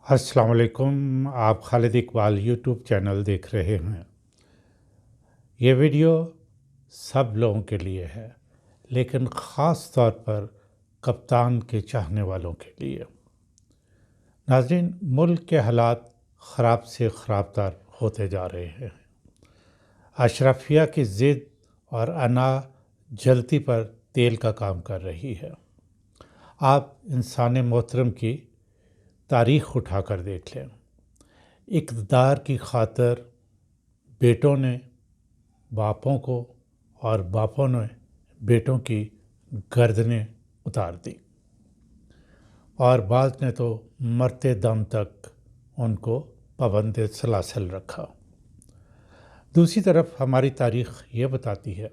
السلام علیکم، آپ خالد اقبال یوٹیوب چینل دیکھ رہے ہیں۔ یہ ویڈیو سب لوگوں کے لیے ہے، لیکن خاص طور پر کپتان کے چاہنے والوں کے لیے۔ ناظرین، ملک کے حالات خراب سے خراب تر ہوتے جا رہے ہیں۔ اشرافیہ کی ضد اور انا جلتی پر تیل کا کام کر رہی ہے۔ آپ انسان محترم کی تاریخ اٹھا کر دیکھ لیں۔ اقتدار کی خاطر بیٹوں نے باپوں کو اور باپوں نے بیٹوں کی گردنیں اتار دی، اور بعض نے تو مرتے دم تک ان کو پابند سلاسل رکھا۔ دوسری طرف ہماری تاریخ یہ بتاتی ہے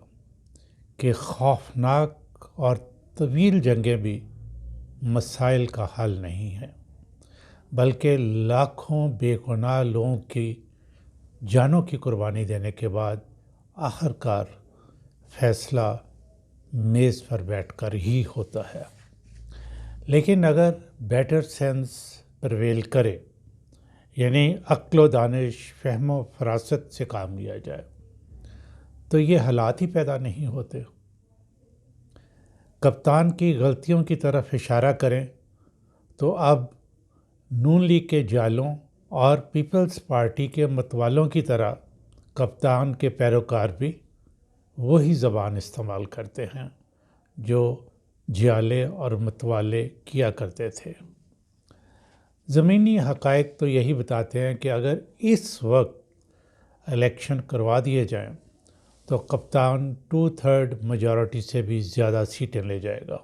کہ خوفناک اور طویل جنگیں بھی مسائل کا حل نہیں ہیں، بلکہ لاکھوں بے گناہ لوگوں کی جانوں کی قربانی دینے کے بعد آخرکار فیصلہ میز پر بیٹھ کر ہی ہوتا ہے۔ لیکن اگر بیٹر سینس پرویل کرے، یعنی عقل و دانش، فہم و فراست سے کام لیا جائے، تو یہ حالات ہی پیدا نہیں ہوتے۔ کپتان کی غلطیوں کی طرف اشارہ کریں تو اب نون لیگ کے جالوں اور پیپلز پارٹی کے متوالوں کی طرح کپتان کے پیروکار بھی وہی زبان استعمال کرتے ہیں جو جیالے اور متوالے کیا کرتے تھے۔ زمینی حقائق تو یہی بتاتے ہیں کہ اگر اس وقت الیکشن کروا دیے جائیں تو کپتان 2/3 میجورٹی سے بھی زیادہ سیٹیں لے جائے گا۔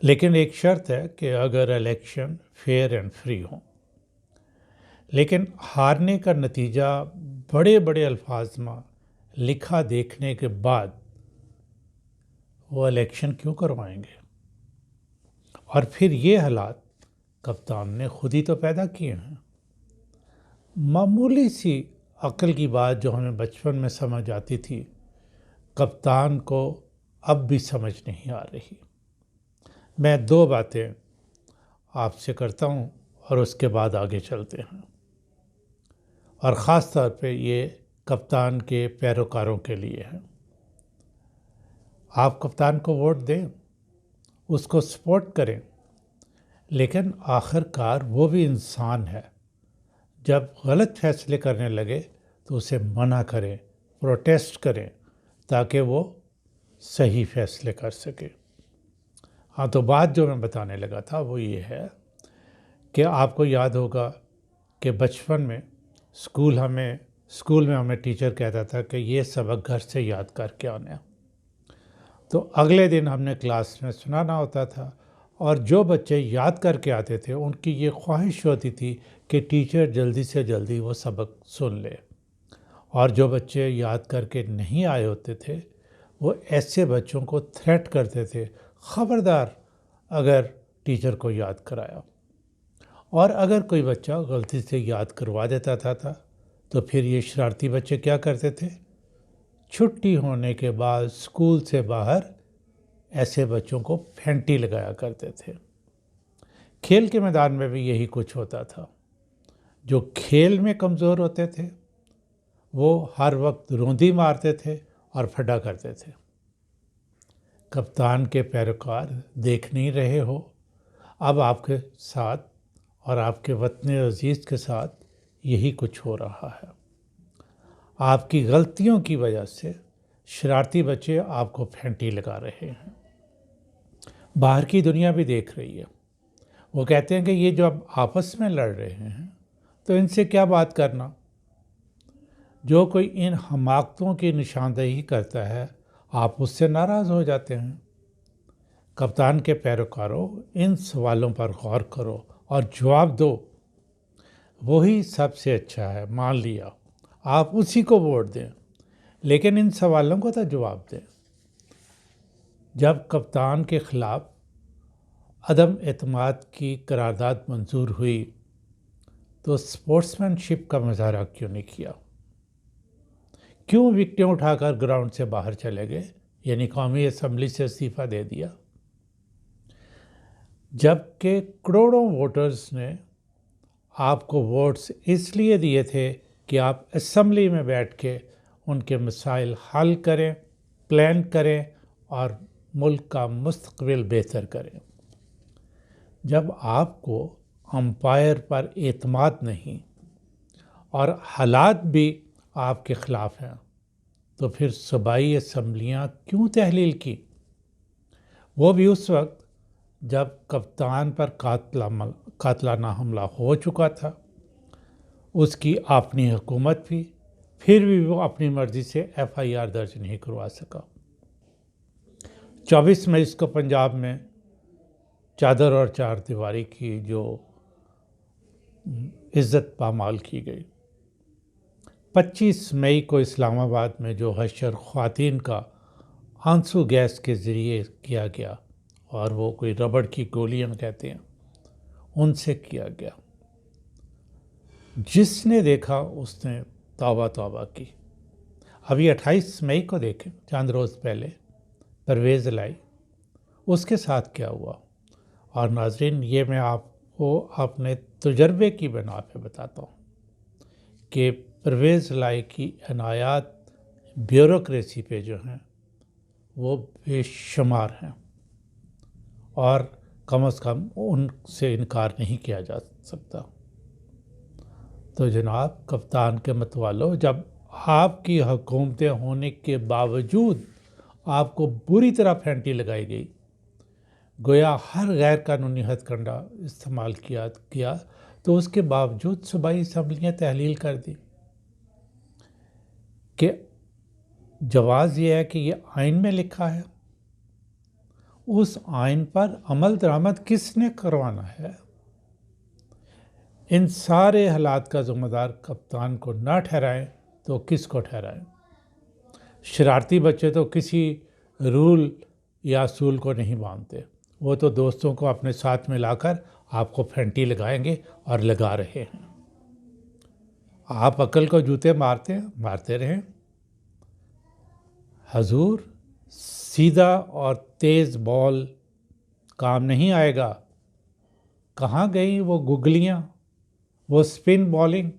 لیکن ایک شرط ہے کہ اگر الیکشن فیئر اینڈ فری ہوں۔ لیکن ہارنے کا نتیجہ بڑے بڑے الفاظ میں لکھا دیکھنے کے بعد وہ الیکشن کیوں کروائیں گے؟ اور پھر یہ حالات کپتان نے خود ہی تو پیدا کیے ہیں۔ معمولی سی عقل کی بات جو ہمیں بچپن میں سمجھ آتی تھی، کپتان کو اب بھی سمجھ نہیں آ رہی۔ میں 2 باتیں آپ سے کرتا ہوں اور اس کے بعد آگے چلتے ہیں، اور خاص طور پہ یہ کپتان کے پیروکاروں کے لیے ہے۔ آپ کپتان کو ووٹ دیں، اس کو سپورٹ کریں، لیکن آخر کار وہ بھی انسان ہے۔ جب غلط فیصلے کرنے لگے تو اسے منع کریں، پروٹیسٹ کریں، تاکہ وہ صحیح فیصلے کر سکے۔ ہاں، تو بات جو میں بتانے لگا تھا وہ یہ ہے کہ آپ کو یاد ہوگا کہ بچپن میں اسکول میں ہمیں ٹیچر کہتا تھا کہ یہ سبق گھر سے یاد کر کے آنا، تو اگلے دن ہم نے کلاس میں سنانا ہوتا تھا، اور جو بچے یاد کر کے آتے تھے ان کی یہ خواہش ہوتی تھی کہ ٹیچر جلدی سے جلدی وہ سبق سن لے، اور جو بچے یاد کر کے نہیں آئے ہوتے تھے وہ ایسے بچوں کو تھریٹ کرتے تھے، خبردار اگر ٹیچر کو یاد کرایا۔ اور اگر کوئی بچہ غلطی سے یاد کروا دیتا تھا تو پھر یہ شرارتی بچے کیا کرتے تھے؟ چھٹی ہونے کے بعد اسکول سے باہر ایسے بچوں کو پھینٹی لگایا کرتے تھے۔ کھیل کے میدان میں بھی یہی کچھ ہوتا تھا۔ جو کھیل میں کمزور ہوتے تھے وہ ہر وقت روندی مارتے تھے اور پھڈا کرتے تھے۔ کپتان کے پیروکار دیکھ نہیں رہے ہو، اب آپ کے ساتھ اور آپ کے وطن عزیز کے ساتھ یہی کچھ ہو رہا ہے۔ آپ کی غلطیوں کی وجہ سے شرارتی بچے آپ کو پھینٹی لگا رہے ہیں۔ باہر کی دنیا بھی دیکھ رہی ہے۔ وہ کہتے ہیں کہ یہ جو اب آپس میں لڑ رہے ہیں تو ان سے کیا بات کرنا۔ جو کوئی ان حماقتوں کی نشاندہی کرتا ہے آپ اس سے ناراض ہو جاتے ہیں۔ کپتان کے پیروکاروں، ان سوالوں پر غور کرو اور جواب دو۔ وہی سب سے اچھا ہے، مان لیا، آپ اسی کو ووٹ دیں، لیکن ان سوالوں کو تو جواب دیں۔ جب کپتان کے خلاف عدم اعتماد کی قرارداد منظور ہوئی تو سپورٹس مین شپ کا مظاہرہ کیوں نہیں کیا؟ کیوں وکٹیں اٹھا کر گراؤنڈ سے باہر چلے گئے، یعنی قومی اسمبلی سے استعفیٰ دے دیا؟ جبکہ کروڑوں ووٹرز نے آپ کو ووٹس اس لیے دیے تھے کہ آپ اسمبلی میں بیٹھ کے ان کے مسائل حل کریں، پلان کریں اور ملک کا مستقبل بہتر کریں۔ جب آپ کو امپائر پر اعتماد نہیں اور حالات بھی آپ کے خلاف ہیں تو پھر صوبائی اسمبلیاں کیوں تحلیل کی؟ وہ بھی اس وقت جب کپتان پر قاتلانہ حملہ ہو چکا تھا، اس کی اپنی حکومت بھی، پھر بھی وہ اپنی مرضی سے FIR درج نہیں کروا سکا۔ 24 مئی کو پنجاب میں چادر اور چار دیواری کی جو عزت پامال کی گئی، 25 مئی کو اسلام آباد میں جو حشر خواتین کا آنسو گیس کے ذریعے کیا گیا، اور وہ کوئی ربڑ کی گولیاں کہتے ہیں، ان سے کیا گیا، جس نے دیکھا اس نے توبہ توبہ کی۔ ابھی 28 مئی کو دیکھیں، چند روز پہلے پرویز لائی، اس کے ساتھ کیا ہوا۔ اور ناظرین، یہ میں آپ کو اپنے تجربے کی بنا پہ بتاتا ہوں کہ پرویز لائی کی عنایات بیوروکریسی پہ جو ہیں وہ بے شمار ہیں، اور کم از کم ان سے انکار نہیں کیا جا سکتا۔ تو جناب کپتان کے متوالو، جب آپ کی حکومتیں ہونے کے باوجود آپ کو بری طرح پھینٹی لگائی گئی، گویا ہر غیر قانونی ہتھ کنڈا استعمال کیا تو اس کے باوجود صوبائی اسمبلیاں تحلیل کر دی کہ جواز یہ ہے کہ یہ آئین میں لکھا ہے، اس آئین پر عمل درآمد کس نے کروانا ہے؟ ان سارے حالات کا ذمہ دار کپتان کو نہ ٹھہرائیں تو کس کو ٹھہرائیں؟ شرارتی بچے تو کسی رول یا اصول کو نہیں مانتے، وہ تو دوستوں کو اپنے ساتھ ملا کر آپ کو پھینٹی لگائیں گے اور لگا رہے ہیں۔ آپ عقل کو جوتے مارتے رہیں۔ حضور، سیدھا اور تیز بال کام نہیں آئے گا۔ کہاں گئی وہ گگلیاں، وہ سپن بالنگ،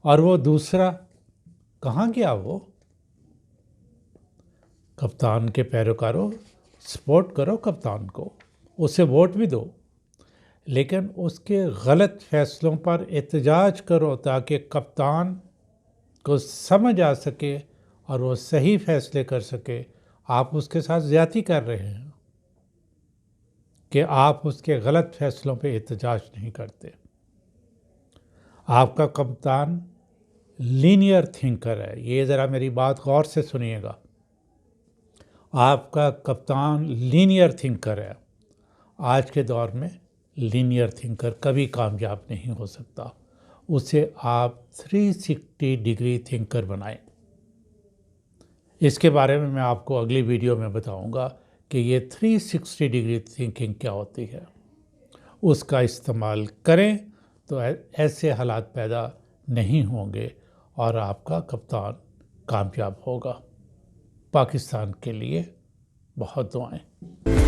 اور وہ دوسرا کہاں گیا وہ؟ کپتان کے پیروکاروں، سپورٹ کرو کپتان کو، اسے ووٹ بھی دو، لیکن اس کے غلط فیصلوں پر احتجاج کرو تاکہ کپتان کو سمجھ آ سکے اور وہ صحیح فیصلے کر سکے۔ آپ اس کے ساتھ زیادتی کر رہے ہیں کہ آپ اس کے غلط فیصلوں پہ احتجاج نہیں کرتے۔ آپ کا کپتان لینئر تھنکر ہے، یہ ذرا میری بات غور سے سنیے گا۔ آپ کا کپتان لینئر تھنکر ہے۔ آج کے دور میں لینئر تھنکر کبھی کامیاب نہیں ہو سکتا، اسے آپ 360 ڈگری تھنکر بنائیں۔ اس کے بارے میں آپ کو اگلی ویڈیو میں بتاؤں گا کہ یہ 360 ڈگری تھنکنگ کیا ہوتی ہے۔ اس کا استعمال کریں تو ایسے حالات پیدا نہیں ہوں گے اور آپ کا کپتان کامیاب ہوگا۔ پاکستان کے لیے بہت دعائیں۔